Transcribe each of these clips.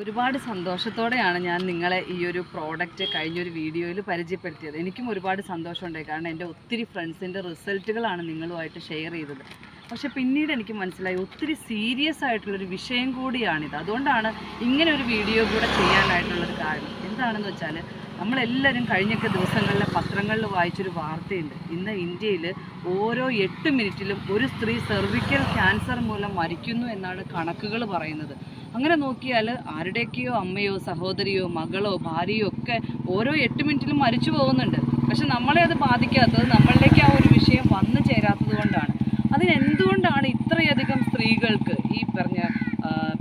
ഒരുപാട് സന്തോഷത്തോടെയാണ് ഞാൻ നിങ്ങളെ ഈ ഒരു പ്രോഡക്റ്റ് കഴിഞ്ഞൊരു വീഡിയോയിൽ പരിചയപ്പെടുത്തിയത്. എനിക്കും ഒരുപാട് സന്തോഷമുണ്ടായി. കാരണം എൻ്റെ ഒത്തിരി ഫ്രണ്ട്സിൻ്റെ റിസൾട്ടുകളാണ് നിങ്ങളുമായിട്ട് ഷെയർ ചെയ്തത്. പക്ഷെ പിന്നീട് എനിക്ക് മനസ്സിലായി ഒത്തിരി സീരിയസ് ആയിട്ടുള്ളൊരു വിഷയം കൂടിയാണിത്. അതുകൊണ്ടാണ് ഇങ്ങനെ ഒരു വീഡിയോ കൂടെ ചെയ്യാനായിട്ടുള്ളൊരു കാരണം. എന്താണെന്ന് വെച്ചാൽ നമ്മളെല്ലാവരും കഴിഞ്ഞൊക്കെ ദിവസങ്ങളിലെ പത്രങ്ങളിൽ വായിച്ചൊരു വാർത്തയുണ്ട്. ഇന്ന് ഇന്ത്യയിൽ ഓരോ 8 മിനിറ്റിലും ഒരു സ്ത്രീ സെർവിക്കൽ ക്യാൻസർ മൂലം മരിക്കുന്നു എന്നാണ് കണക്കുകൾ പറയുന്നത്. അങ്ങനെ നോക്കിയാൽ ആരുടെയൊക്കെയോ അമ്മയോ സഹോദരിയോ മകളോ ഭാര്യയോ ഒക്കെ ഓരോ 8 മിനിറ്റിലും മരിച്ചു പോകുന്നുണ്ട്. പക്ഷെ നമ്മളെ അത് ബാധിക്കാത്തത് നമ്മളിലേക്ക് ആ ഒരു വിഷയം വന്നു ചേരാത്തത് കൊണ്ടാണ്. അതിനെന്തുകൊണ്ടാണ് ഇത്രയധികം സ്ത്രീകൾക്ക് ഈ പറഞ്ഞ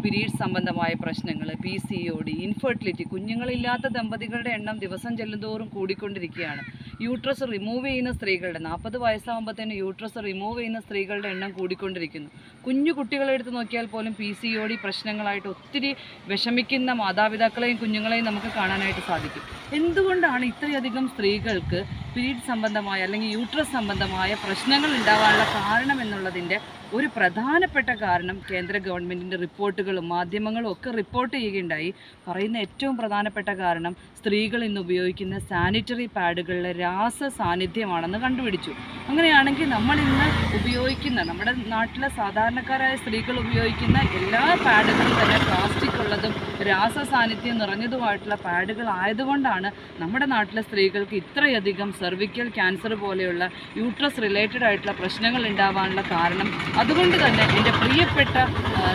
പീരീഡ്സ് സംബന്ധമായ പ്രശ്നങ്ങൾ, PCOD, ഇൻഫെർട്ടിലിറ്റി, കുഞ്ഞുങ്ങളില്ലാത്ത ദമ്പതികളുടെ എണ്ണം ദിവസം ചെല്ലുന്തോറും കൂടിക്കൊണ്ടിരിക്കുകയാണ്. യൂട്രസ് റിമൂവ് ചെയ്യുന്ന സ്ത്രീകളുടെ 40 വയസ്സാകുമ്പോഴത്തേന് യൂട്രസ് റിമൂവ് ചെയ്യുന്ന സ്ത്രീകളുടെ എണ്ണം കൂടിക്കൊണ്ടിരിക്കുന്നു. കുഞ്ഞു കുട്ടികളെ എടുത്ത് നോക്കിയാൽ പോലും PCOD പ്രശ്നങ്ങളായിട്ട് ഒത്തിരി വിഷമിക്കുന്ന മാതാപിതാക്കളെയും കുഞ്ഞുങ്ങളെയും നമുക്ക് കാണാനായിട്ട് സാധിക്കും. എന്തുകൊണ്ടാണ് ഇത്രയധികം സ്ത്രീകൾക്ക് പീരീഡ് സംബന്ധമായ അല്ലെങ്കിൽ യൂട്രസ് സംബന്ധമായ പ്രശ്നങ്ങൾ ഉണ്ടാകാനുള്ള കാരണം എന്നുള്ളതിൻ്റെ ഒരു പ്രധാനപ്പെട്ട കാരണം കേന്ദ്ര ഗവൺമെൻറ്റിൻ്റെ റിപ്പോർട്ടുകളും മാധ്യമങ്ങളും ഒക്കെ റിപ്പോർട്ട് ചെയ്യുകയുണ്ടായി. പറയുന്ന ഏറ്റവും പ്രധാനപ്പെട്ട കാരണം സ്ത്രീകൾ ഇന്ന് ഉപയോഗിക്കുന്ന സാനിറ്ററി പാഡുകളിലെ രാസ സാന്നിധ്യമാണെന്ന് കണ്ടുപിടിച്ചു. അങ്ങനെയാണെങ്കിൽ നമ്മളിന്ന് ഉപയോഗിക്കുന്ന നമ്മുടെ നാട്ടിലെ സാധാരണക്കാരായ സ്ത്രീകൾ ഉപയോഗിക്കുന്ന എല്ലാ പാഡുകളും തന്നെ പ്ലാസ്റ്റിക് ഉള്ളതും രാസ സാന്നിധ്യം നിറഞ്ഞതുമായിട്ടുള്ള പാഡുകൾ ആയതുകൊണ്ടാണ് നമ്മുടെ നാട്ടിലെ സ്ത്രീകൾക്ക് ഇത്രയധികം സെർവിക്കൽ ക്യാൻസർ പോലെയുള്ള യൂട്രസ് റിലേറ്റഡ് ആയിട്ടുള്ള പ്രശ്നങ്ങൾ ഉണ്ടാവാനുള്ള കാരണം. അതുകൊണ്ട് തന്നെ എൻ്റെ പ്രിയപ്പെട്ട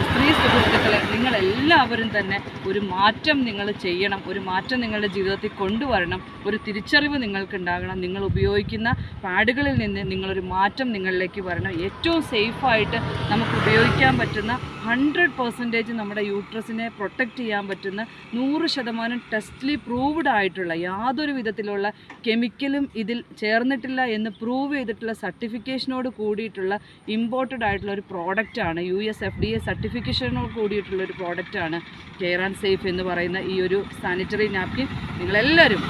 സ്ത്രീ സുഹൃത്തുക്കളെ, നിങ്ങളെല്ലാവരും തന്നെ ഒരു മാറ്റം നിങ്ങൾ ചെയ്യണം, ഒരു മാറ്റം നിങ്ങളുടെ ജീവിതത്തിൽ കൊണ്ടുവരണം, ഒരു തിരിച്ചറിവ് നിങ്ങൾക്കുണ്ടാകണം. നിങ്ങൾ ഉപയോഗിക്കുന്ന പാഡുകളിൽ നിന്ന് നിങ്ങളൊരു മാറ്റം നിങ്ങളിലേക്ക് വരണം. ഏറ്റവും സേഫായിട്ട് നമുക്ക് ഉപയോഗിക്കാൻ പറ്റുന്ന 100% നമ്മുടെ യൂട്രസിനെ പ്രൊട്ടക്റ്റ് ചെയ്യാൻ പറ്റുന്ന 100% ടെസ്റ്റ്ലി പ്രൂവ്ഡ് ആയിട്ടുള്ള യാതൊരു വിധത്തിലുള്ള കെമിക്കലും ഇതിൽ ചേർന്നിട്ടില്ല എന്ന് പ്രൂവ് ചെയ്തിട്ടുള്ള സർട്ടിഫിക്കേഷനോട് കൂടിയിട്ടുള്ള ഇമ്പോർട്ടഡ് ആയിട്ടുള്ള ഒരു പ്രോഡക്റ്റാണ്. US FDA സർട്ടിഫിക്കേഷനോട് കൂടിയിട്ടുള്ള ഒരു പ്രോഡക്റ്റാണ് കെയർ ആൻഡ് സേഫ് എന്ന് പറയുന്ന ഈ ഒരു സാനിറ്ററി നാപ്കിൻ. നിങ്ങളെല്ലാവരും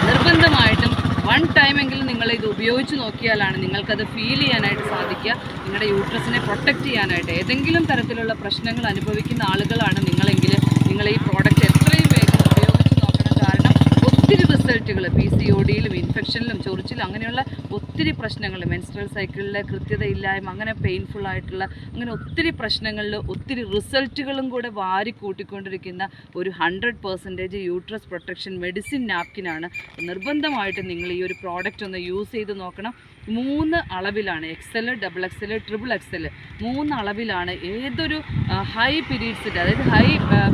നിർബന്ധമായിട്ടും 1 ടൈമെങ്കിലും നിങ്ങളിത് ഉപയോഗിച്ച് നോക്കിയാലാണ് നിങ്ങൾക്കത് ഫീൽ ചെയ്യാനായിട്ട് സാധിക്കുക. നിങ്ങളുടെ യൂട്രസിനെ പ്രൊട്ടക്റ്റ് ചെയ്യാനായിട്ട് ഏതെങ്കിലും തരത്തിലുള്ള പ്രശ്നങ്ങൾ അനുഭവിക്കുന്ന ആളുകളാണ് നിങ്ങളെങ്കിൽ നിങ്ങൾ ഈ പ്രോഡക്റ്റ് എത്രയും വേഗം ഉപയോഗിച്ച് നോക്കണം. കാരണം ഒത്തിരി റിസൾട്ടുകൾ PCODയിലും ഇൻഫെക്ഷനിലും ചൊറിച്ചിലും അങ്ങനെയുള്ള ഒത്തിരി പ്രശ്നങ്ങൾ, മെൻസ്ട്രൽ സൈക്കിളിലെ കൃത്യതയില്ലായ്മ, അങ്ങനെ പെയിൻഫുൾ ആയിട്ടുള്ള അങ്ങനെ ഒത്തിരി പ്രശ്നങ്ങളിൽ ഒത്തിരി റിസൾട്ടുകളും കൂടെ വാരി കൂട്ടിക്കൊണ്ടിരിക്കുന്ന ഒരു 100% യൂട്രസ് പ്രൊട്ടക്ഷൻ മെഡിസിൻ നാപ്കിനാണ്. നിർബന്ധമായിട്ട് നിങ്ങൾ ഈ ഒരു പ്രോഡക്റ്റ് ഒന്ന് യൂസ് ചെയ്ത് നോക്കണം. 3 അളവിലാണ്, XL, XXL, XXL 3 അളവിലാണ്. ഏതൊരു ഹൈ പീരീഡ്സിൻ്റെ അതായത് ഹൈ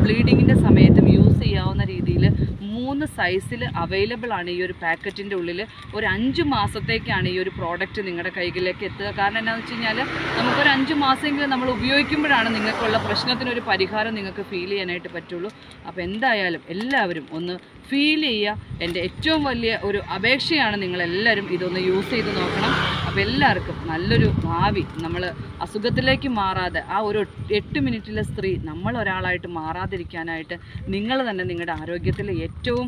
ബ്ലീഡിങ്ങിൻ്റെ സമയത്തും യൂസ് ചെയ്യാവുന്ന രീതിയിൽ 3 സൈസിൽ അവൈലബിൾ ആണ്. ഈ ഒരു പാക്കറ്റിൻ്റെ ഉള്ളിൽ ഒരു 5 മാസത്തേക്കാണ് ഈ ഒരു പ്രോഡക്റ്റ് നിങ്ങളുടെ കൈകളിലേക്ക് എത്തുക. കാരണം എന്താണെന്ന് വെച്ച് കഴിഞ്ഞാൽ നമുക്കൊരു 5 മാസമെങ്കിലും നമ്മൾ ഉപയോഗിക്കുമ്പോഴാണ് നിങ്ങൾക്കുള്ള പ്രശ്നത്തിനൊരു പരിഹാരം നിങ്ങൾക്ക് ഫീൽ ചെയ്യാനായിട്ട് പറ്റുള്ളൂ. അപ്പോൾ എന്തായാലും എല്ലാവരും ഒന്ന് ഫീൽ ചെയ്യുക. എൻ്റെ ഏറ്റവും വലിയ ഒരു അപേക്ഷയാണ് നിങ്ങളെല്ലാവരും ഇതൊന്ന് യൂസ് ചെയ്ത് നോക്കണം. അപ്പോൾ എല്ലാവർക്കും നല്ലൊരു ഭാവി, നമ്മൾ അസുഖത്തിലേക്ക് മാറാതെ ആ ഒരു 8 മിനിറ്റിലെ സ്ത്രീ നമ്മൾ ഒരാളായിട്ട് മാറാതിരിക്കാനായിട്ട് നിങ്ങൾ തന്നെ നിങ്ങളുടെ ആരോഗ്യത്തിൽ ഏറ്റവും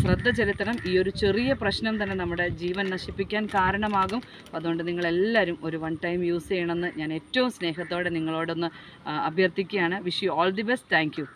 ശ്രദ്ധ ചെലുത്തണം. ഈ ഒരു ചെറിയ പ്രശ്നം തന്നെ നമ്മുടെ ജീവൻ നശിപ്പിക്കാൻ കാരണമാകും. അതുകൊണ്ട് നിങ്ങളെല്ലാവരും ഒരു 1 ടൈം യൂസ് ചെയ്യണമെന്ന് ഞാൻ ഏറ്റവും സ്നേഹത്തോടെ നിങ്ങളോടൊന്ന് അഭ്യർത്ഥിക്കുകയാണ്. Wish you all the best. Thank you.